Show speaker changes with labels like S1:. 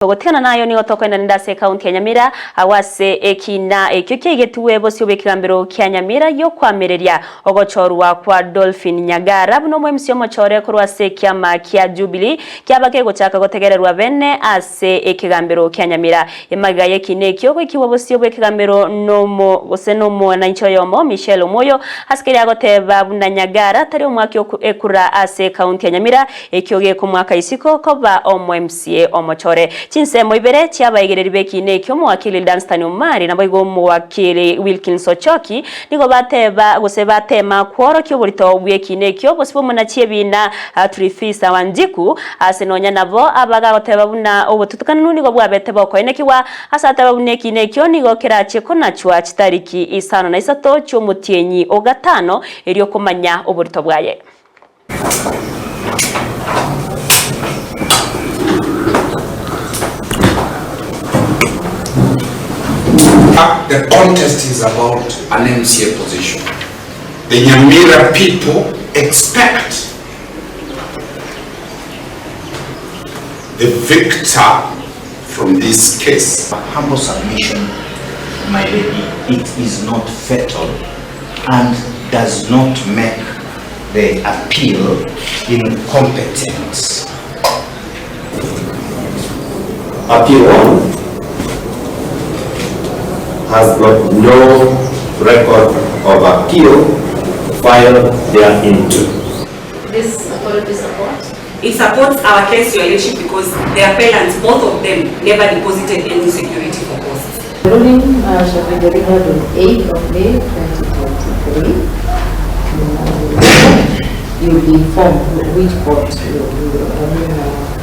S1: Gotena nayo ni otokwenda Ndase County ya Nyamira awase ekina ekyo kyegetuwe bosi obekigambiro kya Nyamira yo kwamereria ogochorwa kwa Dolphin Nyagara buno MCA mochore kurwase kyama kya Jubilee kyabake gochaka gotegererwa bene ase ekigambiro kya Nyamira emagaye kinekyo kwikiwa bosi obekigambiro nomo gosenomo na nchoyomo Michelle Moyo askeri agoteba buna Nyagara tari omwaki ekura ase County ya Nyamira ekyoge ku mwaka isiko koba MCA omochore Chinsemo ibere cyabayegerera bekine ekyo muwakili Danstan Omari nabayigo muwakili Wilkins Ochoki nigo bateba gose batema kworo kyo burito bwekine ekyo bosibo munachiye bina turifisa wanjiku asenonya nabo abaga goteba buna obututukana nigo bwabete bokoenekiwa asataba bunekine ekyo nigo kerache konachwa chitariki 5 cy'omutienyi ogatano eryo kumanya oburito bwaye.
S2: The contest is about an MCA position. The Nyamira people expect the victor from this case.
S3: A humble submission, my lady, it is not fatal and does not make the appeal incompetent.
S4: Appeal 1 has got no record of appeal filed thereinto.
S5: This authority supports?
S6: It supports our case, Your Lordship, because the appellants, both of them, never deposited any security for costs.
S5: The ruling shall be delivered on 8th of May 2023. You will be informed which court you will